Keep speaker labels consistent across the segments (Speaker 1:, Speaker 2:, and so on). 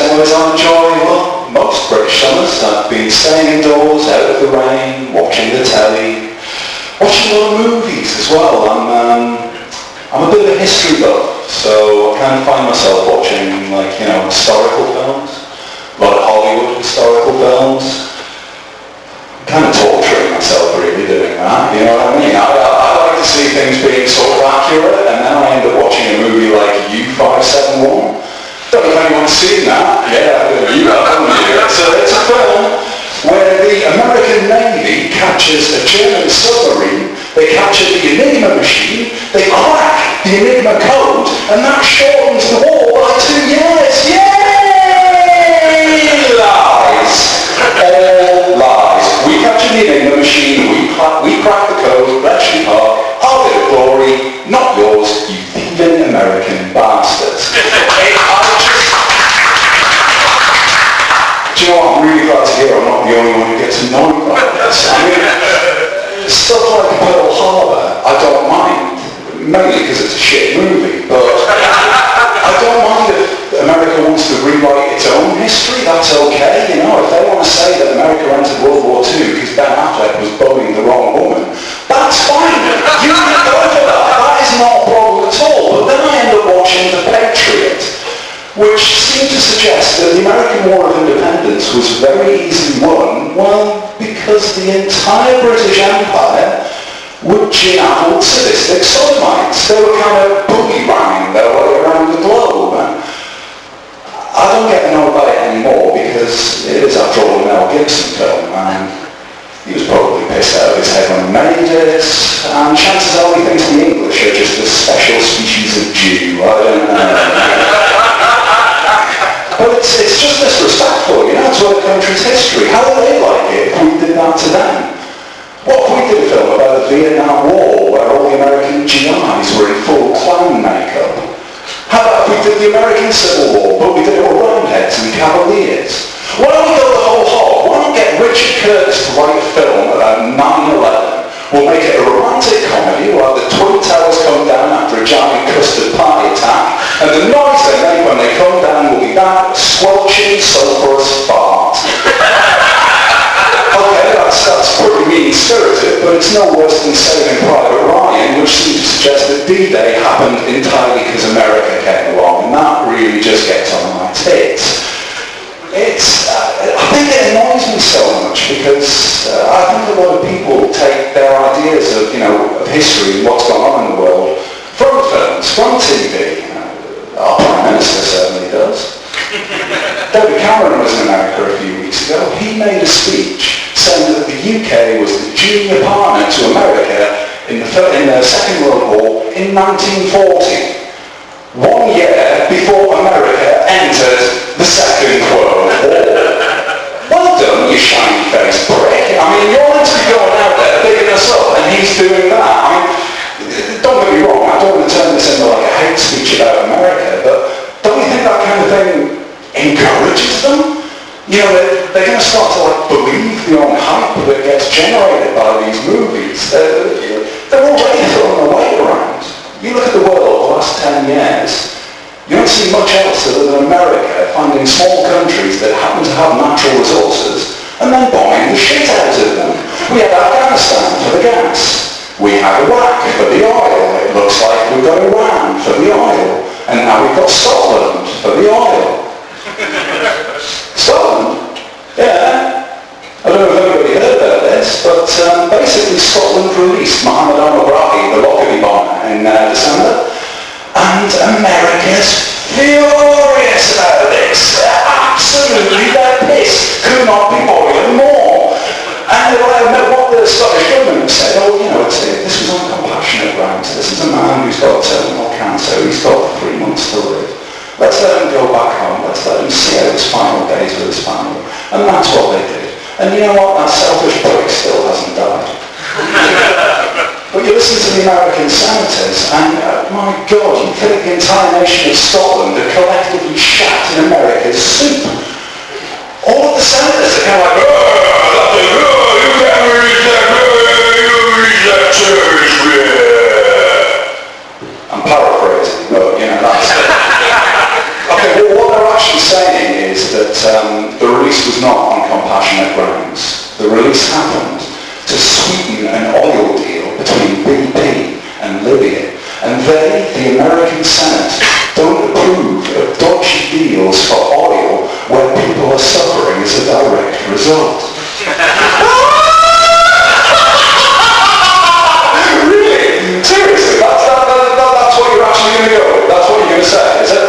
Speaker 1: same way as I enjoy, well, most British summers. I've been staying indoors, out of the rain, watching the telly, watching a lot of movies as well. I'm a bit of a history buff, so I kind of find myself watching, like, historical films, a lot of Hollywood historical films. I'm kind of torturing myself really doing that, you know what I mean? I like to see things being sort of accurate, and then I end up watching a movie like U-571. Don't know if anyone's seen that. Yeah, you have, haven't you? It's a film where the American Navy captures a German submarine, they capture the Enigma machine, they crack the Enigma code, and that shortens the war by 2 years. Yay! Lies. All lies. We capture the Enigma machine, we crack the code, bless you heart, our bit of glory, not yours, you thieving American bastards. Do you know what, I'm really glad to hear I'm not the only one who gets annoyed by this. I mean, stuff like Pearl Harbor, I don't mind, mainly because it's a shit movie, but I don't mind if America wants to rewrite its own history, that's okay, if they want to say that America entered World War II because Ben Affleck was boning the wrong woman, that's fine, you can go for that is not a problem at all, but then I end up watching The Patriot, which seemed to suggest that the American War of Independence was very easily won, well, because the entire British Empire were gin-addled sadistic sodomites. They were kind of boogie-ramming their way around the globe. And I don't get annoyed by it anymore because it is, after all, a Mel Gibson film. And he was probably pissed out of his head when he made it. And chances are he thinks the English are just a special species of Jew. I don't know. But it's just disrespectful, to a country's history. How would they like it if we did that to them? What if we did a film about the Vietnam War where all the American GIs were in full clown makeup? How about if we did the American Civil War, but we did it with roundheads and cavaliers? Why don't we go the whole hog? Why not get Richard Curtis to write a film about 9/11? We'll make it a romantic comedy while the Twin Towers come down after a giant custard pie attack, and the noise they make when they come down will be that squelching, sulphurous fart. Okay, that's pretty mean-spirited, but it's no worse than Saving Private Ryan, which seems to suggest that D-Day happened entirely because America came along, and that really just gets on my tits. I think it annoys me so much because I think a lot of people take their ideas of history and what's gone on in the world from films, from TV. Our Prime Minister certainly does. David Cameron was in America a few weeks ago. He made a speech saying that the UK was the junior partner to America in the Second World War in 1940. 1 year before America entered the Second World War. Well done, you shiny-faced prick. I mean, you're meant to be going out there bigging us up, and he's doing that. I mean, don't get me wrong, I don't want to turn this into like a hate speech about America, but don't you think that kind of thing encourages them? They're going to start to believe the own hype that gets generated by these movies. They're already throwing their weight around. You look at the world the last 10 years, you don't see much else other than America finding small countries that happen to have natural resources and then bombing the shit out of them. We had Afghanistan for the gas. We had Iraq for the oil. It looks like we've got Iran for the oil. And now we've got Scotland for the oil. Scotland? Yeah. I don't know if anybody heard about this, but basically Scotland released Mohammed al-Ibrahim, the Lockerbie bomber, in December, and America's furious about this. Absolutely, they're pissed. Could not be boiling more. And what the Scottish government said, this was on compassionate grounds. This is a man who's got terminal cancer. He's got 3 months to live. Let's let him go back home. Let's let him see out his final days with his family. And that's what they did. And you know what? That selfish prick still hasn't died. But you listen to the American senators, and my God, you think the entire nation of Scotland are collectively shat in America's soup. All of the senators are kind of like, you can't read that, you read that church, I'm paraphrasing, but that's it. Okay, well, what they're actually saying is Greece happened to sweeten an oil deal between BP and Libya. And they, the American Senate, don't approve of dodgy deals for oil when people are suffering as a direct result. Really? Seriously? That's what you're actually going to go with? That's what you're going to say, is it?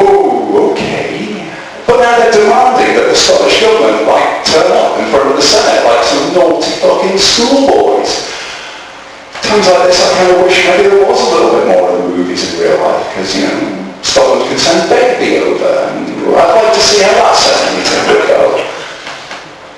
Speaker 1: Oh, okay. But now they're demanding that the Scottish government, turn up in front of the Senate like some naughty fucking schoolboys. Times like this, I kind of wish maybe there was a little bit more of the movies in real life, because, Scotland could send Begbie over, and I'd like to see how that meeting would go.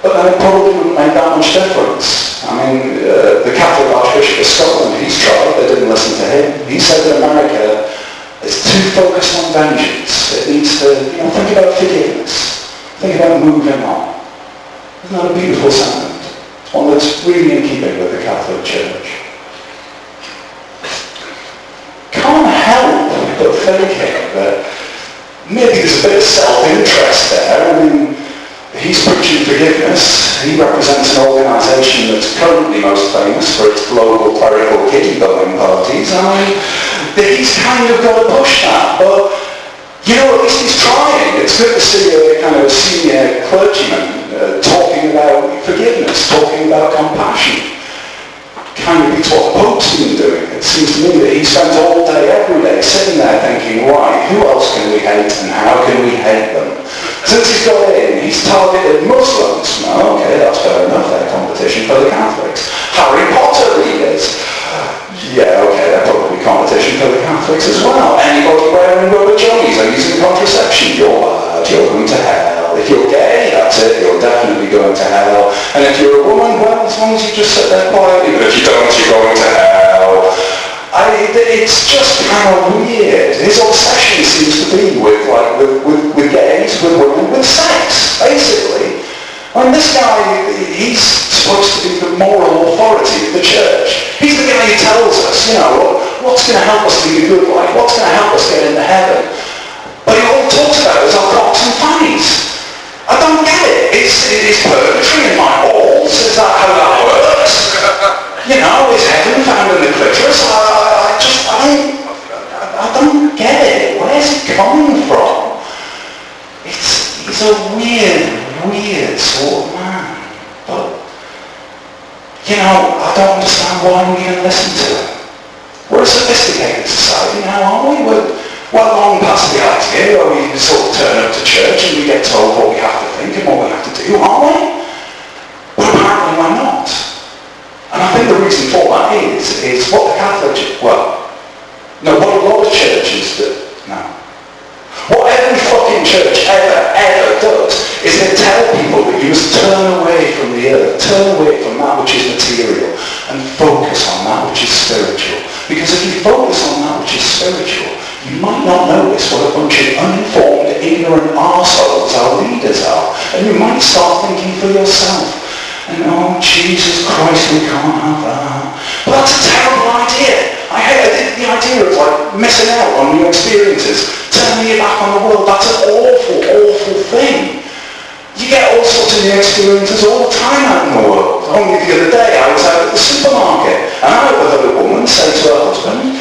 Speaker 1: But then it probably wouldn't make that much difference. I mean, the Catholic Archbishop of Scotland, he's tried, they didn't listen to him. He said that America is too focused on vengeance. It needs to, think about forgiveness. Think about moving on. Isn't that a beautiful sentiment? One that's really in keeping with the Catholic Church. Can't help but thinking that maybe there's a bit of self-interest there. I mean, he's preaching forgiveness. He represents an organisation that's currently most famous for its global clerical kitty-bumming parties. I mean, he's kind of got to push that, but at least he's trying. It's good to see a kind of senior clergyman talking about forgiveness, talking about compassion. Kind of beats what the Pope's been doing. It seems to me that he spends all day, every day, sitting there thinking, right, who else can we hate and how can we hate them? Since he's got in, he's targeted Muslims. Well, okay, that's fair enough, they're competition for the Catholics. Harry Potter readers. Yeah, okay, they're probably competition for the Catholics as well. Anybody wearing rubber jollies or using contraception, you're bad, you're going to hell. If you're gay, that's it, you're definitely going to hell. And if you're a woman, well, as long as you just sit there quietly, but if you don't, you're going to hell. It's just kind of weird. His obsession seems to be with gays, with women, with sex, basically. I mean, this guy, he's supposed to be the moral authority of the church. He's the guy who tells us, what's going to help us lead a good life, what's going to help us get into heaven. But all he talks about is our cocks and fannies. I don't get it. Is purgatory in my balls? Is that how that works? Is heaven found in the clitoris? I don't get it. Where's it coming from? He's a weird sort of man. But, I don't understand why we even listen to him. We're a sophisticated society now, aren't we? We're long past the idea where we sort of turn up to church and we get told what we have to think and what we have to do, aren't we? But apparently we're not. And I think the reason for that is what the Catholic Church, what a lot of churches do. What every fucking church ever does is they tell people that you must turn away from the earth, turn away from that which is material and focus on that which is spiritual. Because if you focus on that which is spiritual, you might not notice what a bunch of uninformed, ignorant arseholes our leaders are. And you might start thinking for yourself, and Jesus Christ, we can't have that. But that's a terrible idea. I hate the idea of missing out on new experiences, turning your back on the world. That's an awful, awful thing. You get all sorts of new experiences all the time out in the world. Only the other day I was out at the supermarket and I overheard a woman say to her husband,